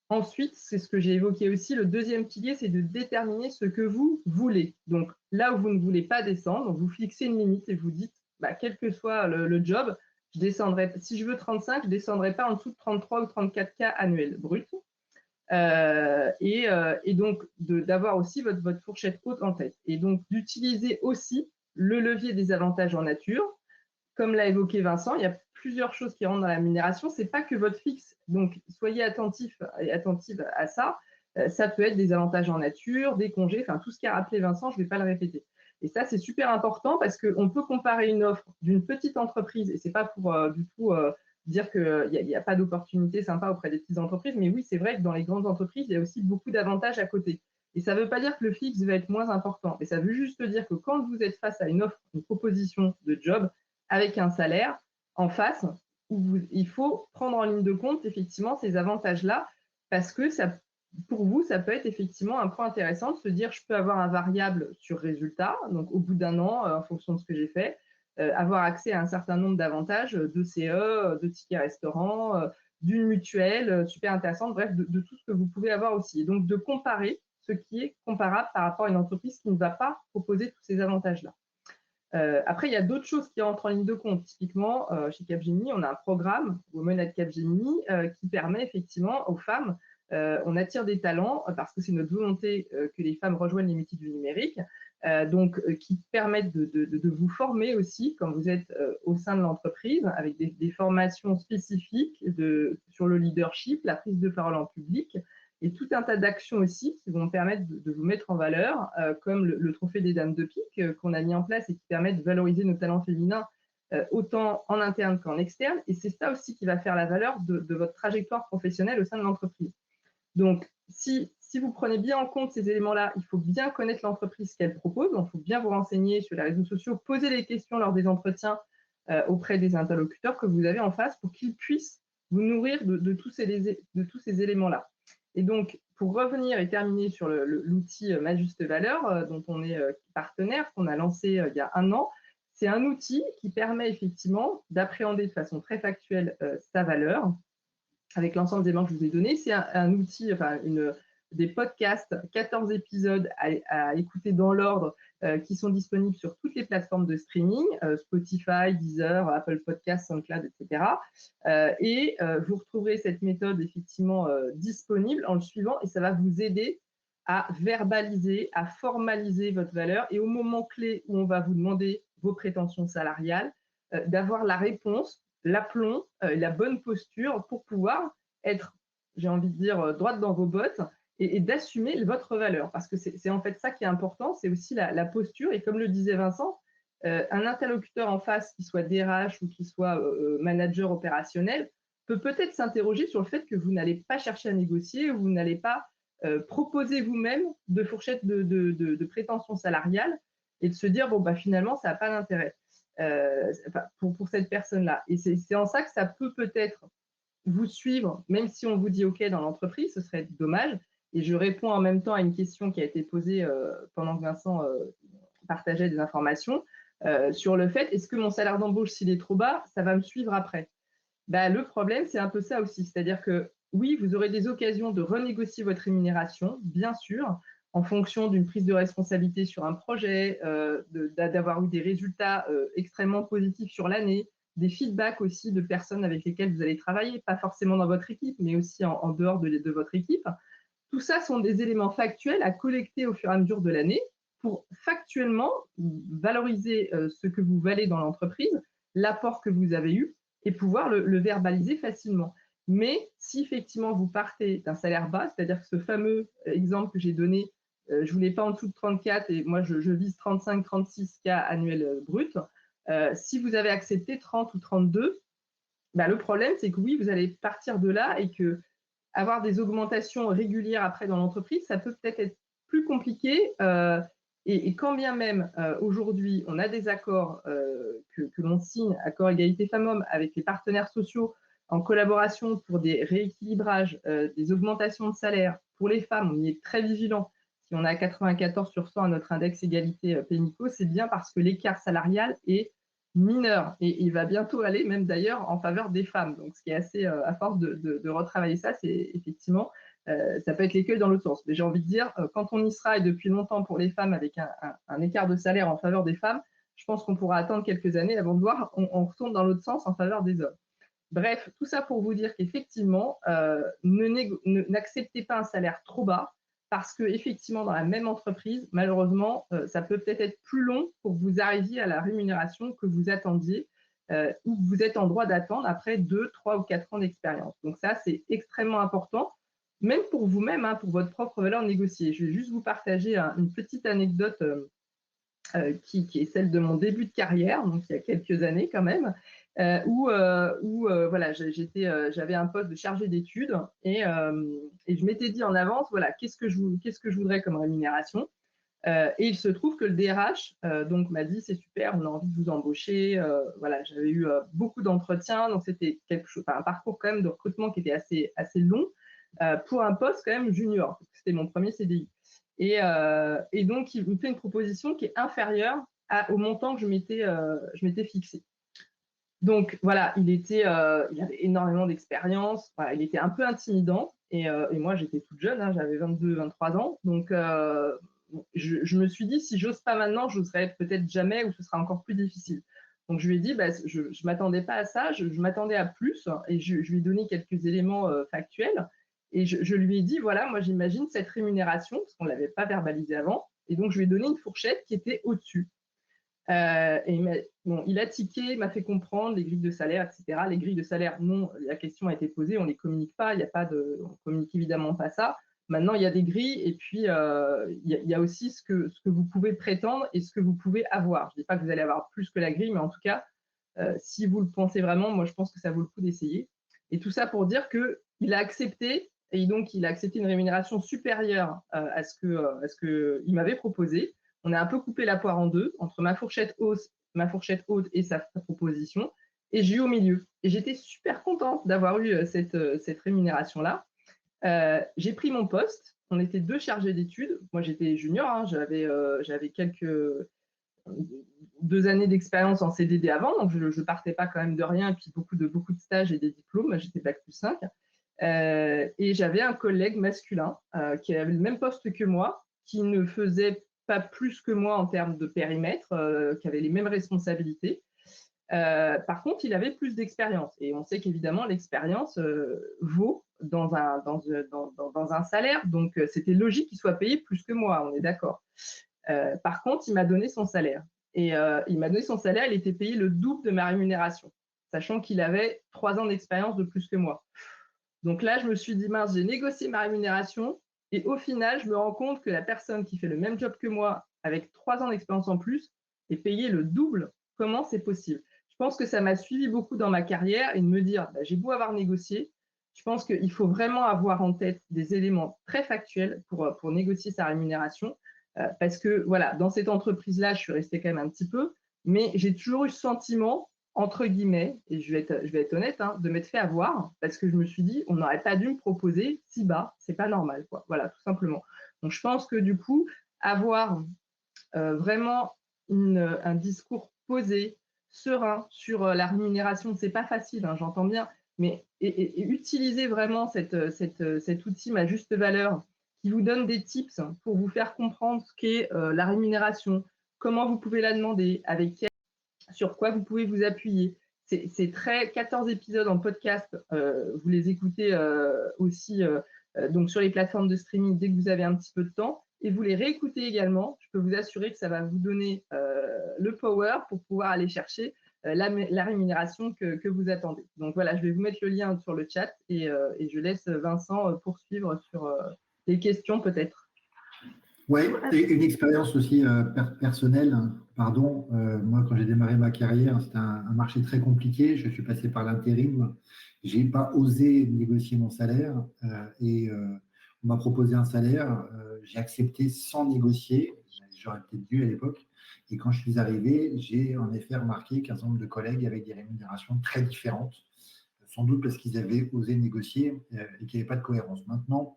Ensuite, c'est ce que j'ai évoqué aussi, le deuxième pilier, c'est de déterminer ce que vous voulez. Donc là où vous ne voulez pas descendre, vous fixez une limite et vous dites, quel que soit le job, je descendrai, si je veux 35, je ne descendrai pas en dessous de 33 ou 34 K annuels brut. Et donc d'avoir aussi votre fourchette haute en tête. Et donc d'utiliser aussi le levier des avantages en nature. Comme l'a évoqué Vincent, il y a plusieurs choses qui rentrent dans la rémunération. Ce n'est pas que votre fixe. Donc, soyez attentifs et attentives à ça. Ça peut être des avantages en nature, des congés, enfin tout ce qu'a rappelé Vincent, je ne vais pas le répéter. Et ça, c'est super important parce qu'on peut comparer une offre d'une petite entreprise, et ce n'est pas pour du tout dire qu'il n'y a pas d'opportunité sympa auprès des petites entreprises, mais oui, c'est vrai que dans les grandes entreprises, il y a aussi beaucoup d'avantages à côté. Et ça ne veut pas dire que le fixe va être moins important, mais ça veut juste dire que quand vous êtes face à une offre, une proposition de job, avec un salaire en face, où il faut prendre en ligne de compte effectivement ces avantages-là, parce que ça, pour vous, ça peut être effectivement un point intéressant de se dire je peux avoir un variable sur résultat, donc au bout d'un an, en fonction de ce que j'ai fait, avoir accès à un certain nombre d'avantages, de CE, de tickets restaurant, d'une mutuelle, super intéressante, bref, de tout ce que vous pouvez avoir aussi. Et donc de comparer ce qui est comparable par rapport à une entreprise qui ne va pas proposer tous ces avantages-là. Après, il y a d'autres choses qui rentrent en ligne de compte. Typiquement, chez Capgemini, on a un programme, Women at Capgemini, qui permet effectivement aux femmes, on attire des talents parce que c'est notre volonté que les femmes rejoignent les métiers du numérique, qui permettent de vous former aussi quand vous êtes au sein de l'entreprise avec des formations spécifiques sur le leadership, la prise de parole en public, et tout un tas d'actions aussi qui vont permettre de vous mettre en valeur, comme le trophée des dames de pique qu'on a mis en place et qui permet de valoriser nos talents féminins autant en interne qu'en externe. Et c'est ça aussi qui va faire la valeur de votre trajectoire professionnelle au sein de l'entreprise. Donc, si vous prenez bien en compte ces éléments-là, il faut bien connaître l'entreprise qu'elle propose, donc il faut bien vous renseigner sur les réseaux sociaux, poser les questions lors des entretiens auprès des interlocuteurs que vous avez en face pour qu'ils puissent vous nourrir de tous ces éléments-là. Et donc, pour revenir et terminer sur l'outil Ma Juste Valeur, dont on est partenaire, qu'on a lancé il y a 1 an, c'est un outil qui permet effectivement d'appréhender de façon très factuelle sa valeur, avec l'ensemble des éléments que je vous ai donnés. C'est un outil, des podcasts, 14 épisodes à écouter dans l'ordre, qui sont disponibles sur toutes les plateformes de streaming, Spotify, Deezer, Apple Podcasts, SoundCloud, etc. Vous retrouverez cette méthode effectivement disponible en le suivant et ça va vous aider à verbaliser, à formaliser votre valeur et au moment clé où on va vous demander vos prétentions salariales, d'avoir la réponse, l'aplomb, la bonne posture pour pouvoir être, j'ai envie de dire, droite dans vos bottes et d'assumer votre valeur. Parce que c'est en fait ça qui est important, c'est aussi la posture. Et comme le disait Vincent, un interlocuteur en face, qui soit DRH ou qui soit manager opérationnel, peut peut-être s'interroger sur le fait que vous n'allez pas chercher à négocier ou vous n'allez pas proposer vous-même de fourchette de prétention salariale et de se dire, bon, finalement, ça n'a pas d'intérêt pour cette personne-là. Et c'est en ça que ça peut-être vous suivre, même si on vous dit OK dans l'entreprise, ce serait dommage. Et je réponds en même temps à une question qui a été posée pendant que Vincent partageait des informations sur le fait, est-ce que mon salaire d'embauche, s'il est trop bas, ça va me suivre après? Le problème, c'est un peu ça aussi. C'est-à-dire que oui, vous aurez des occasions de renégocier votre rémunération, bien sûr, en fonction d'une prise de responsabilité sur un projet, d'avoir eu des résultats extrêmement positifs sur l'année, des feedbacks aussi de personnes avec lesquelles vous allez travailler, pas forcément dans votre équipe, mais aussi en dehors de votre équipe. Tout ça sont des éléments factuels à collecter au fur et à mesure de l'année pour factuellement valoriser ce que vous valez dans l'entreprise, l'apport que vous avez eu et pouvoir le verbaliser facilement. Mais si effectivement vous partez d'un salaire bas, c'est-à-dire que ce fameux exemple que j'ai donné, je ne voulais pas en dessous de 34 et moi je vise 35-36 K annuels bruts, si vous avez accepté 30 ou 32, le problème c'est que oui, vous allez partir de là et que avoir des augmentations régulières après dans l'entreprise, ça peut peut-être être plus compliqué. Et quand bien même aujourd'hui, on a des accords que l'on signe, accords égalité femmes-hommes, avec les partenaires sociaux en collaboration pour des rééquilibrages, des augmentations de salaire. Pour les femmes, on y est très vigilant. Si on a 94 sur 100 à notre index égalité Pénico, c'est bien parce que l'écart salarial est mineur et il va bientôt aller même d'ailleurs en faveur des femmes. Donc, ce qui est assez, à force de retravailler ça, c'est effectivement, ça peut être l'écueil dans l'autre sens. Mais j'ai envie de dire, quand on y sera et depuis longtemps pour les femmes avec un écart de salaire en faveur des femmes, je pense qu'on pourra attendre quelques années avant de voir, on retourne dans l'autre sens en faveur des hommes. Bref, tout ça pour vous dire qu'effectivement, n'acceptez pas un salaire trop bas parce qu'effectivement, dans la même entreprise, malheureusement, ça peut peut-être être plus long pour que vous arriviez à la rémunération que vous attendiez ou que vous êtes en droit d'attendre après 2, 3 ou 4 ans d'expérience. Donc ça, c'est extrêmement important, même pour vous-même, hein, pour votre propre valeur négociée. Je vais juste vous partager une petite anecdote qui est celle de mon début de carrière, donc il y a quelques années quand même, où voilà, j'avais un poste de chargé d'études et je m'étais dit en avance, voilà, qu'est-ce que je voudrais comme rémunération. Et il se trouve que le DRH donc m'a dit c'est super, on a envie de vous embaucher. Voilà, j'avais eu beaucoup d'entretiens, donc c'était quelque chose, un parcours quand même de recrutement qui était assez long pour un poste quand même junior. C'était mon premier CDI. Et donc il me fait une proposition qui est inférieure au montant que je m'étais fixé. Donc voilà, il avait énormément d'expérience, voilà, il était un peu intimidant et moi j'étais toute jeune, hein, j'avais 22, 23 ans, donc je me suis dit si j'ose pas maintenant, j'oserai peut-être jamais ou ce sera encore plus difficile. Donc je lui ai dit, bah, je ne m'attendais pas à ça, je m'attendais à plus et je lui ai donné quelques éléments factuels et je lui ai dit, voilà, moi j'imagine cette rémunération, parce qu'on ne l'avait pas verbalisé avant, et donc je lui ai donné une fourchette qui était au-dessus. Et il a tiqué, il m'a fait comprendre les grilles de salaire, etc. Les grilles de salaire, non, la question a été posée, on ne les communique pas, on ne communique évidemment pas ça. Maintenant, il y a des grilles et puis il y a aussi ce que vous pouvez prétendre et ce que vous pouvez avoir. Je ne dis pas que vous allez avoir plus que la grille, mais en tout cas, si vous le pensez vraiment, moi je pense que ça vaut le coup d'essayer. Et tout ça pour dire qu'il a accepté, et donc il a accepté une rémunération supérieure à ce qu'il m'avait proposé. On a un peu coupé la poire en deux entre ma fourchette haute et sa proposition, et j'ai eu au milieu. Et j'étais super contente d'avoir eu cette rémunération-là. J'ai pris mon poste. On était 2 chargés d'études. Moi, j'étais junior. Hein, j'avais quelques 2 années d'expérience en CDD avant, donc je ne partais pas quand même de rien. Et puis beaucoup de stages et des diplômes. J'étais bac+5. Et j'avais un collègue masculin qui avait le même poste que moi, qui ne faisait pas plus que moi en termes de périmètre, qui avait les mêmes responsabilités. Par contre, il avait plus d'expérience. Et on sait qu'évidemment, l'expérience vaut dans un salaire. Donc, c'était logique qu'il soit payé plus que moi, on est d'accord. Par contre, il m'a donné son salaire. Et il m'a donné son salaire, il était payé le double de ma rémunération, sachant qu'il avait 3 ans d'expérience de plus que moi. Donc là, je me suis dit, mince, j'ai négocié ma rémunération. Et au final, je me rends compte que la personne qui fait le même job que moi, avec 3 ans d'expérience en plus, est payée le double. Comment c'est possible? Je pense que ça m'a suivi beaucoup dans ma carrière et de me dire, bah, j'ai beau avoir négocié, je pense qu'il faut vraiment avoir en tête des éléments très factuels pour négocier sa rémunération. Parce que voilà, dans cette entreprise-là, je suis restée quand même un petit peu, mais j'ai toujours eu ce sentiment, entre guillemets, et je vais être honnête, hein, de m'être fait avoir, parce que je me suis dit, on n'aurait pas dû me proposer si bas, c'est pas normal, quoi. Voilà, tout simplement. Donc je pense que du coup, avoir vraiment un discours posé, serein sur la rémunération, c'est pas facile, hein, j'entends bien, mais et utiliser vraiment cet outil à juste valeur qui vous donne des tips pour vous faire comprendre ce qu'est la rémunération, comment vous pouvez la demander, sur quoi vous pouvez vous appuyer. C'est 14 épisodes en podcast, vous les écoutez aussi donc sur les plateformes de streaming dès que vous avez un petit peu de temps, et vous les réécoutez également. Je peux vous assurer que ça va vous donner le power pour pouvoir aller chercher la rémunération que vous attendez. Donc voilà, je vais vous mettre le lien sur le chat et je laisse Vincent poursuivre sur les questions peut-être. Oui, et une expérience aussi personnelle, pardon. Moi, quand j'ai démarré ma carrière, c'était un marché très compliqué. Je suis passé par l'intérim. Je n'ai pas osé négocier mon salaire et On m'a proposé un salaire, j'ai accepté sans négocier, j'aurais peut-être dû à l'époque. Et quand je suis arrivé, j'ai en effet remarqué qu'un certain nombre de collègues avaient des rémunérations très différentes, sans doute parce qu'ils avaient osé négocier et qu'il n'y avait pas de cohérence. Maintenant,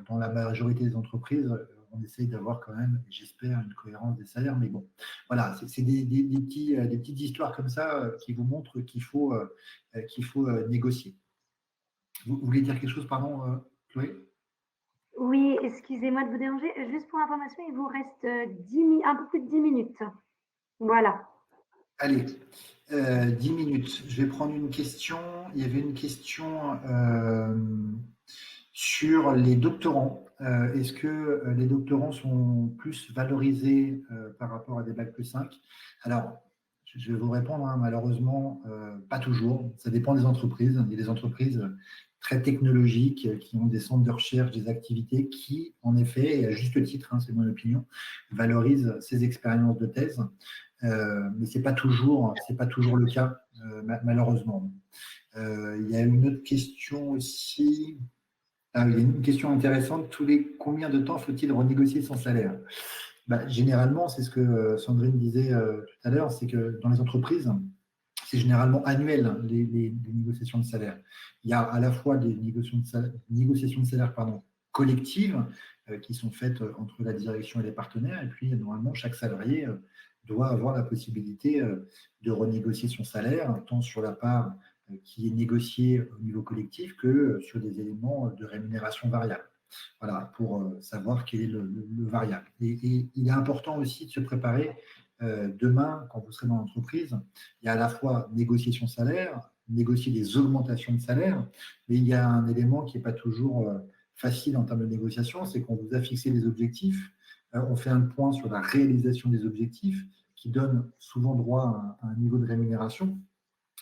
dans la majorité des entreprises, on essaye d'avoir quand même, j'espère, une cohérence des salaires. Mais bon, voilà, c'est des petites histoires comme ça qui vous montrent qu'il faut négocier. Vous voulez dire quelque chose, pardon, Chloé? Oui, excusez-moi de vous déranger. Juste pour information, il vous reste un peu plus de 10 minutes. Voilà. Allez, 10 minutes. Je vais prendre une question. Il y avait une question sur les doctorants. Est-ce que les doctorants sont plus valorisés par rapport à des bac+5? Alors, je vais vous répondre, hein, malheureusement, pas toujours. Ça dépend des entreprises. Il y a des entreprises très technologiques qui ont des centres de recherche, des activités qui, en effet, et à juste titre, hein, c'est mon opinion, valorisent ces expériences de thèse. Mais ce n'est pas toujours le cas, malheureusement. Il y a une autre question aussi. Ah, il y a une question intéressante. Combien de temps faut-il renégocier son salaire? Généralement, c'est ce que Sandrine disait tout à l'heure, c'est que dans les entreprises, c'est généralement annuel, hein, les négociations de salaire. Il y a à la fois des négociations de salaire collectives qui sont faites entre la direction et les partenaires, et puis normalement, chaque salarié doit avoir la possibilité de renégocier son salaire, tant sur la part qui est négociée au niveau collectif que sur des éléments de rémunération variable. Voilà, pour savoir quel est le variable. Et il est important aussi de se préparer demain, quand vous serez dans l'entreprise. Il y a à la fois négocier son salaire, négocier des augmentations de salaire, mais il y a un élément qui n'est pas toujours facile en termes de négociation, c'est qu'on vous a fixé des objectifs, on fait un point sur la réalisation des objectifs qui donne souvent droit à un niveau de rémunération.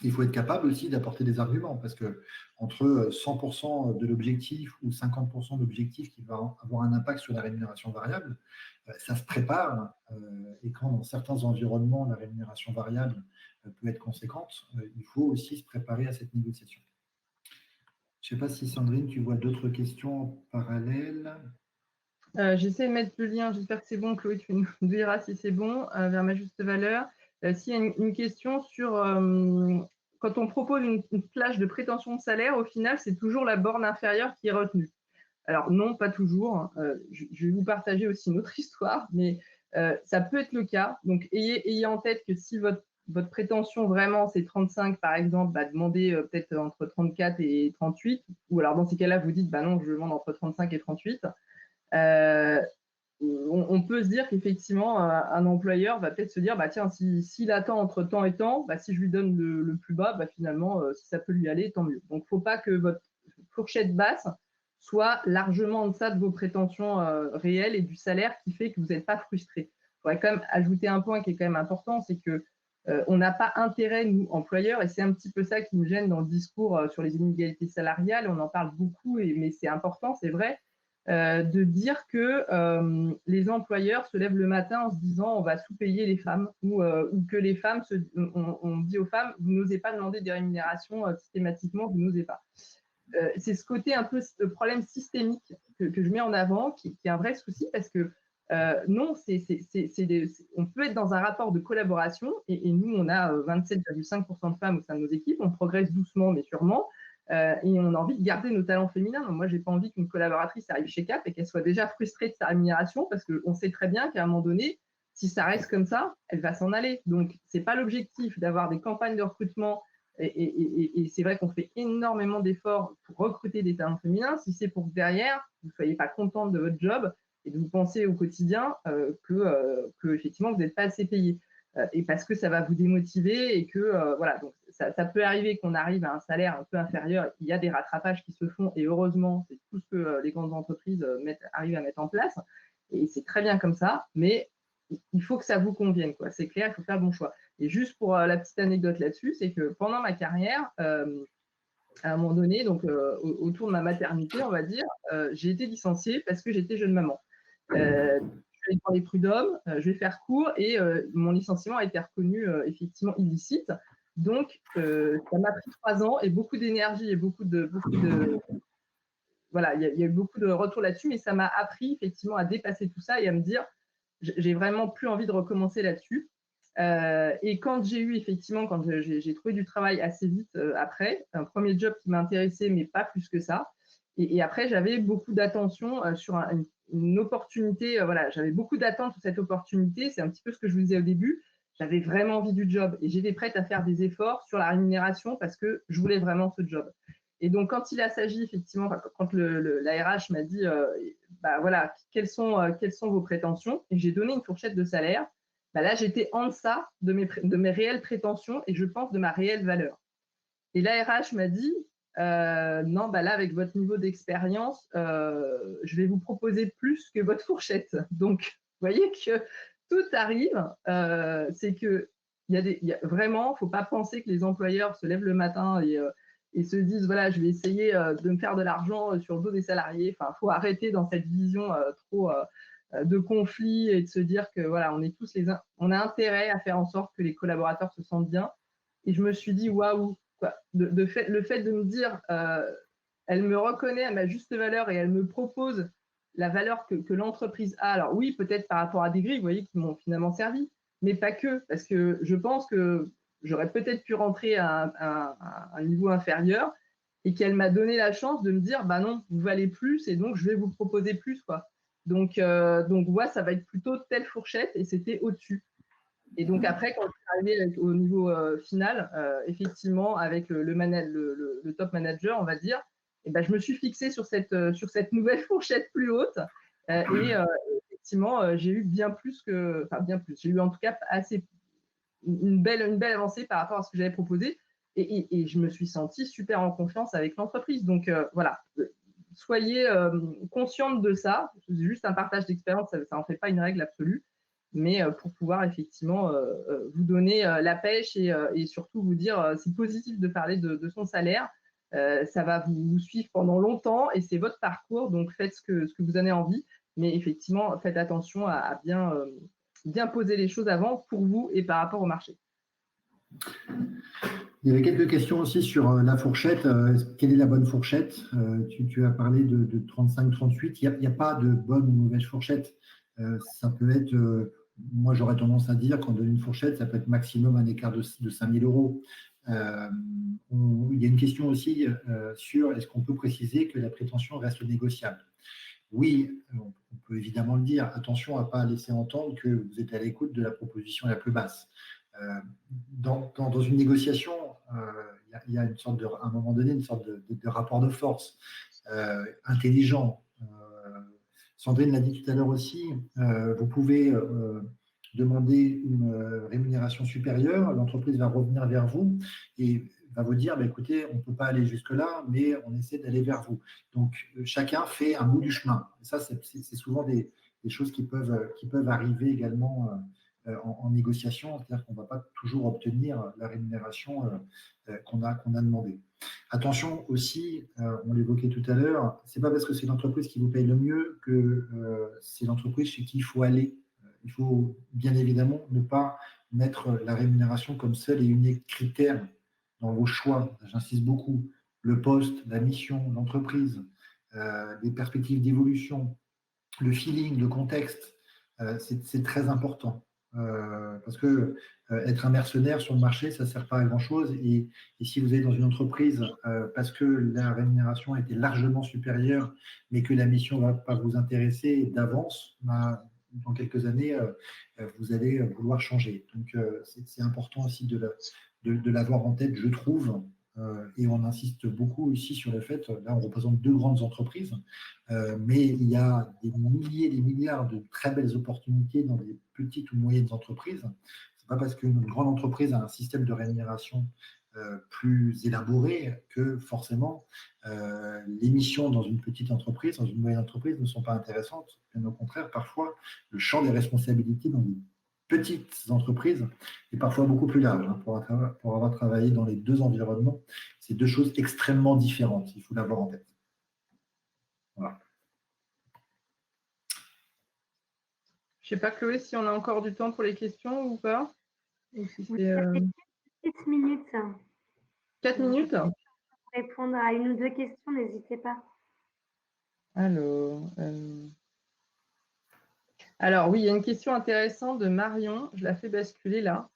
Il faut être capable aussi d'apporter des arguments parce que entre 100% de l'objectif ou 50% d'objectif qui va avoir un impact sur la rémunération variable, ça se prépare et quand dans certains environnements la rémunération variable peut être conséquente, il faut aussi se préparer à cette négociation. Je ne sais pas si Sandrine, tu vois d'autres questions en parallèle. J'essaie de mettre le lien, j'espère que c'est bon, Chloé, tu nous diras si c'est bon, vers ma juste valeur. S'il y a une question sur quand on propose une plage de prétention de salaire, au final, c'est toujours la borne inférieure qui est retenue. Alors non, pas toujours. Je vais vous partager aussi une autre histoire, mais ça peut être le cas. Donc ayez en tête que si votre prétention vraiment c'est 35 par exemple, demandez peut-être entre 34 et 38, ou alors dans ces cas-là, vous dites non, je demande entre 35 et 38. On peut se dire qu'effectivement, un employeur va peut-être se dire, tiens, s'il attend entre temps et temps, si je lui donne le plus bas, finalement, si ça peut lui aller, tant mieux. Donc, il ne faut pas que votre fourchette basse soit largement en deçà de vos prétentions réelles et du salaire qui fait que vous n'êtes pas frustré. Il faudrait quand même ajouter un point qui est quand même important, c'est que on n'a pas intérêt, nous, employeurs, et c'est un petit peu ça qui nous gêne dans le discours sur les inégalités salariales, on en parle beaucoup, mais c'est important, c'est vrai, de dire que les employeurs se lèvent le matin en se disant on va sous-payer les femmes ou que les femmes, on dit aux femmes vous n'osez pas demander des rémunérations systématiquement, vous n'osez pas. C'est ce côté un peu de problème systémique que je mets en avant qui est un vrai souci parce que non, on peut être dans un rapport de collaboration et nous on a 27,5% de femmes au sein de nos équipes, on progresse doucement mais sûrement. Et on a envie de garder nos talents féminins. Moi, je n'ai pas envie qu'une collaboratrice arrive chez Cap et qu'elle soit déjà frustrée de sa rémunération parce qu'on sait très bien qu'à un moment donné, si ça reste comme ça, elle va s'en aller. Donc, ce n'est pas l'objectif d'avoir des campagnes de recrutement et c'est vrai qu'on fait énormément d'efforts pour recruter des talents féminins. Si c'est pour que derrière, vous ne soyez pas contente de votre job et de vous penser au quotidien que effectivement, vous n'êtes pas assez payé. Et parce que ça va vous démotiver et que voilà, donc ça peut arriver qu'on arrive à un salaire un peu inférieur. Il y a des rattrapages qui se font et heureusement, c'est tout ce que les grandes entreprises arrivent à mettre en place et c'est très bien comme ça, mais il faut que ça vous convienne, quoi. C'est clair, il faut faire le bon choix. Et juste pour la petite anecdote là-dessus, c'est que pendant ma carrière, à un moment donné, donc autour de ma maternité, on va dire, j'ai été licenciée parce que j'étais jeune maman. Je suis allée dans les prud'hommes, je vais faire court et mon licenciement a été reconnu effectivement illicite. Donc, ça m'a pris 3 ans et beaucoup d'énergie et beaucoup de voilà, il y a eu beaucoup de retours là-dessus, mais ça m'a appris effectivement à dépasser tout ça et à me dire, j'ai vraiment plus envie de recommencer là-dessus. Et quand j'ai eu effectivement, quand j'ai trouvé du travail assez vite après, un premier job qui m'intéressait, mais pas plus que ça. Et après, j'avais beaucoup d'attention sur une opportunité. Voilà, j'avais beaucoup d'attentes sur cette opportunité. C'est un petit peu ce que je vous disais au début. J'avais vraiment envie du job et j'étais prête à faire des efforts sur la rémunération parce que je voulais vraiment ce job. Et donc, quand il a s'agi effectivement, quand la RH m'a dit, bah voilà, quelles sont vos prétentions, et j'ai donné une fourchette de salaire, bah là, j'étais en deçà de mes réelles prétentions et je pense de ma réelle valeur. Et la RH m'a dit, non, bah là, avec votre niveau d'expérience, je vais vous proposer plus que votre fourchette. Donc, vous voyez que tout arrive. C'est que vraiment, il ne faut pas penser que les employeurs se lèvent le matin et se disent, voilà, je vais essayer de me faire de l'argent sur le dos des salariés. Enfin, il faut arrêter dans cette vision trop de conflit et de se dire que voilà, on a intérêt à faire en sorte que les collaborateurs se sentent bien. Et je me suis dit, waouh, le fait de me dire, elle me reconnaît à ma juste valeur et elle me propose la valeur que l'entreprise a. Alors oui, peut-être par rapport à des grilles, vous voyez, qui m'ont finalement servi, mais pas que, parce que je pense que j'aurais peut-être pu rentrer à un niveau inférieur et qu'elle m'a donné la chance de me dire, bah non, vous valez plus et donc je vais vous proposer plus, quoi. Donc ouais, ça va être plutôt telle fourchette et c'était au-dessus. Et donc après, quand je suis arrivée au niveau final, effectivement, avec le top manager, on va dire, et ben, je me suis fixée sur cette nouvelle fourchette plus haute. Et effectivement, j'ai eu bien plus que, enfin bien plus, j'ai eu en tout cas une belle avancée par rapport à ce que j'avais proposé. Et je me suis sentie super en confiance avec l'entreprise. Donc voilà, soyez consciente de ça. C'est juste un partage d'expérience, ça n'en fait pas une règle absolue. Mais pour pouvoir effectivement vous donner la pêche et surtout vous dire c'est positif de parler de son salaire. Ça va vous suivre pendant longtemps et c'est votre parcours, donc faites ce que vous en avez envie. Mais effectivement, faites attention à bien poser les choses avant pour vous et par rapport au marché. Il y avait quelques questions aussi sur la fourchette. Quelle est la bonne fourchette? Tu as parlé de 35-38. Il n'y a pas de bonne ou mauvaise fourchette. Ça peut être, moi j'aurais tendance à dire qu'en donne une fourchette, ça peut être maximum un écart de 5 000 euros. Il y a une question aussi sur est-ce qu'on peut préciser que la prétention reste négociable? Oui, on peut évidemment le dire. Attention à ne pas laisser entendre que vous êtes à l'écoute de la proposition la plus basse. Dans une négociation, il y a à un moment donné une sorte de rapport de force intelligent. Sandrine l'a dit tout à l'heure aussi, vous pouvez demander une rémunération supérieure, l'entreprise va revenir vers vous et va vous dire, bah, écoutez, on ne peut pas aller jusque-là, mais on essaie d'aller vers vous. Donc, chacun fait un bout du chemin. Et ça, c'est souvent des choses qui peuvent arriver également en négociation, c'est-à-dire qu'on ne va pas toujours obtenir la rémunération qu'on a demandé. Attention aussi, on l'évoquait tout à l'heure, ce n'est pas parce que c'est l'entreprise qui vous paye le mieux que c'est l'entreprise chez qui il faut aller. Il faut bien évidemment ne pas mettre la rémunération comme seul et unique critère dans vos choix. J'insiste beaucoup. Le poste, la mission, l'entreprise, les perspectives d'évolution, le feeling, le contexte, c'est très important. Parce que être un mercenaire sur le marché, ça ne sert pas à grand-chose. Et si vous êtes dans une entreprise parce que la rémunération a été largement supérieure, mais que la mission ne va pas vous intéresser d'avance, bah, dans quelques années, vous allez vouloir changer. Donc, c'est important aussi de l'avoir en tête, je trouve. Et on insiste beaucoup ici sur le fait, là on représente 2 grandes entreprises, mais il y a des milliers, des milliards de très belles opportunités dans les petites ou moyennes entreprises. Ce n'est pas parce qu'une grande entreprise a un système de rémunération plus élaboré que forcément les missions dans une petite entreprise, dans une moyenne entreprise ne sont pas intéressantes. Bien au contraire, parfois, le champ des responsabilités dans les petites entreprises est parfois beaucoup plus large. Pour avoir travaillé dans les 2 environnements, c'est 2 choses extrêmement différentes. Il faut l'avoir en tête. Voilà. Je ne sais pas, Chloé, si on a encore du temps pour les questions ou pas. Ou si c'est 4 minutes. 4 minutes. Pour répondre à 1 ou 2 questions, n'hésitez pas. Alors oui, il y a une question intéressante de Marion, je la fais basculer là,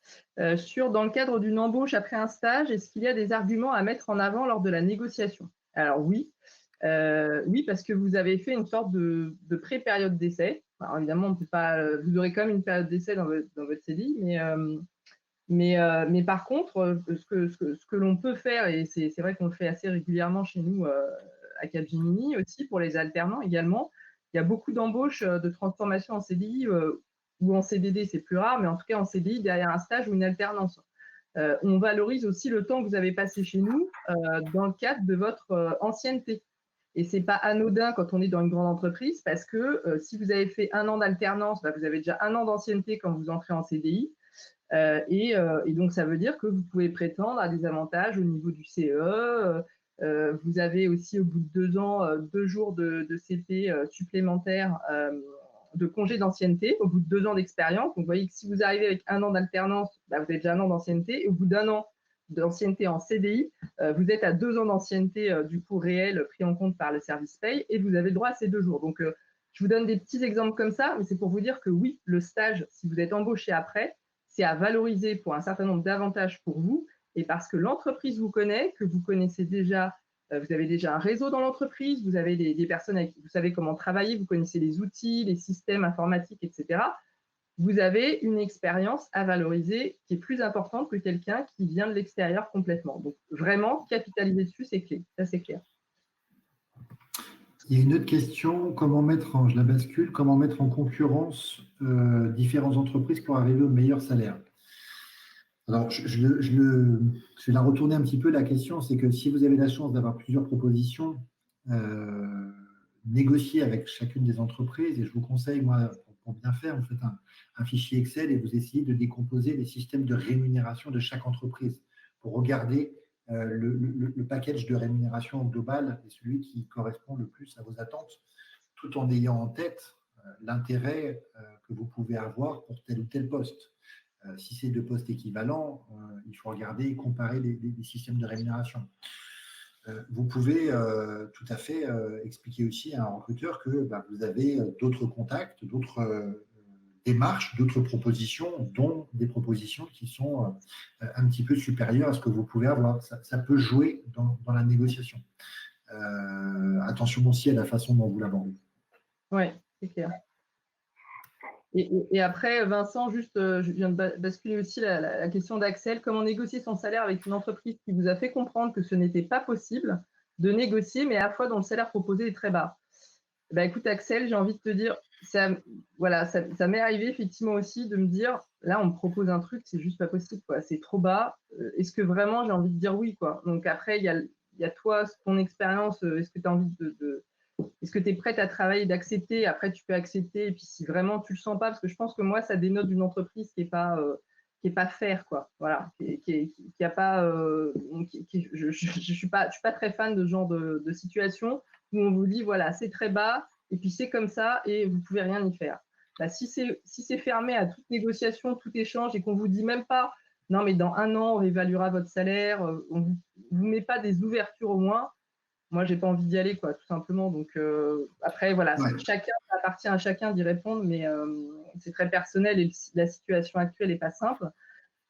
sur dans le cadre d'une embauche après un stage, est-ce qu'il y a des arguments à mettre en avant lors de la négociation? Alors oui, oui, parce que vous avez fait une sorte de pré-période d'essai. Alors évidemment, on peut pas, vous aurez quand même une période d'essai dans votre CDI, mais par contre, ce que l'on peut faire, et c'est vrai qu'on le fait assez régulièrement chez nous à Capgemini aussi, pour les alternants également, il y a beaucoup d'embauches de transformation en CDI ou en CDD, c'est plus rare, mais en tout cas en CDI derrière un stage ou une alternance. On valorise aussi le temps que vous avez passé chez nous dans le cadre de votre ancienneté. Et c'est pas anodin quand on est dans une grande entreprise parce que si vous avez fait 1 an d'alternance, bah, vous avez déjà 1 an d'ancienneté quand vous entrez en CDI. Et donc, ça veut dire que vous pouvez prétendre à des avantages au niveau du CE. Vous avez aussi, au bout de 2 ans, 2 jours de CP supplémentaires de congé d'ancienneté, au bout de 2 ans d'expérience. Donc, vous voyez que si vous arrivez avec 1 an d'alternance, bah, vous avez déjà 1 an d'ancienneté. Et au bout d'1 an d'ancienneté en CDI, vous êtes à 2 ans d'ancienneté du coup réel pris en compte par le service paye et vous avez le droit à ces 2 jours. Donc, je vous donne des petits exemples comme ça, mais c'est pour vous dire que oui, le stage, si vous êtes embauché après, c'est à valoriser pour un certain nombre d'avantages pour vous et parce que l'entreprise vous connaît, que vous connaissez déjà, vous avez déjà un réseau dans l'entreprise, vous avez des personnes avec qui vous savez comment travailler, vous connaissez les outils, les systèmes informatiques, etc. Vous avez une expérience à valoriser qui est plus importante que quelqu'un qui vient de l'extérieur complètement. Donc, vraiment, capitaliser dessus, c'est clé. Ça, c'est clair. Il y a une autre question, je la bascule, comment mettre en concurrence différentes entreprises pour arriver au meilleur salaire? Alors, je vais la retourner un petit peu, la question, c'est que si vous avez la chance d'avoir plusieurs propositions, négociez avec chacune des entreprises, et je vous conseille, moi, pour bien faire, vous faites un fichier Excel et vous essayez de décomposer les systèmes de rémunération de chaque entreprise pour regarder le package de rémunération global et celui qui correspond le plus à vos attentes, tout en ayant en tête l'intérêt que vous pouvez avoir pour tel ou tel poste. Si c'est 2 postes équivalents, il faut regarder et comparer les systèmes de rémunération. Vous pouvez tout à fait expliquer aussi à un recruteur que vous avez d'autres contacts, d'autres démarches, d'autres propositions, dont des propositions qui sont un petit peu supérieures à ce que vous pouvez avoir. Ça peut jouer dans la négociation. Attention aussi à la façon dont vous l'abordez. Oui, c'est clair. Et après, Vincent, juste, je viens de basculer aussi la question d'Axel. Comment négocier son salaire avec une entreprise qui vous a fait comprendre que ce n'était pas possible de négocier, mais à la fois dont le salaire proposé est très bas? Bah, écoute, Axel, j'ai envie de te dire, ça m'est arrivé effectivement aussi de me dire, là, on me propose un truc, c'est juste pas possible, quoi. C'est trop bas. Est-ce que vraiment j'ai envie de dire oui, quoi? Donc après, il y a toi, ton expérience. Est-ce que tu as envie est-ce que tu es prête à travailler, d'accepter? Après, tu peux accepter. Et puis, si vraiment tu le sens pas, parce que je pense que moi, ça dénote d'une entreprise qui est pas fair, quoi. Voilà, qui a pas. Je suis pas très fan de ce genre de situation où on vous dit voilà, c'est très bas et puis c'est comme ça et vous pouvez rien y faire. Bah, si c'est fermé à toute négociation, tout échange et qu'on vous dit même pas non, mais dans 1 an, on réévaluera votre salaire, on vous met pas des ouvertures au moins. Moi, j'ai pas envie d'y aller, quoi, tout simplement. Donc après, voilà, Ouais. ça appartient à chacun d'y répondre, mais c'est très personnel et la situation actuelle n'est pas simple.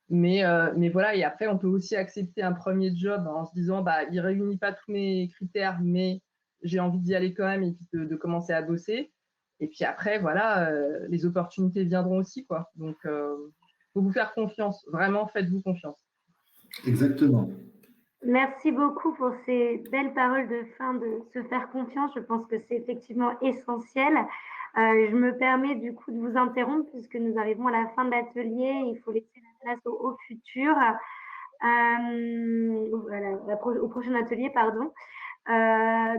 Mais voilà, et après, on peut aussi accepter un premier job en se disant, bah, il réunit pas tous mes critères, mais j'ai envie d'y aller quand même et puis de commencer à bosser. Et puis après, voilà, les opportunités viendront aussi, quoi. Donc, faut vous faire confiance. Vraiment, faites-vous confiance. Exactement. Merci beaucoup pour ces belles paroles de fin, de se faire confiance. Je pense que c'est effectivement essentiel. Je me permets du coup de vous interrompre puisque nous arrivons à la fin de l'atelier. Il faut laisser la place au futur, au prochain atelier, pardon.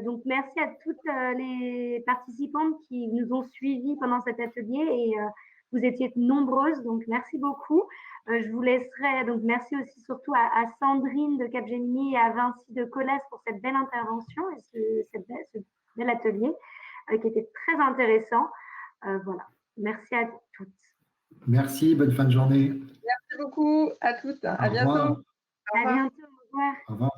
Donc, merci à toutes les participantes qui nous ont suivis pendant cet atelier et vous étiez nombreuses, donc merci beaucoup. Je vous laisserai, donc merci aussi surtout à Sandrine de Capgemini et à Vinci de Colas pour cette belle intervention et ce bel atelier qui était très intéressant. Voilà, merci à toutes. Merci, bonne fin de journée. Merci beaucoup à toutes. À bientôt. Au revoir. À bientôt, au revoir. Au revoir.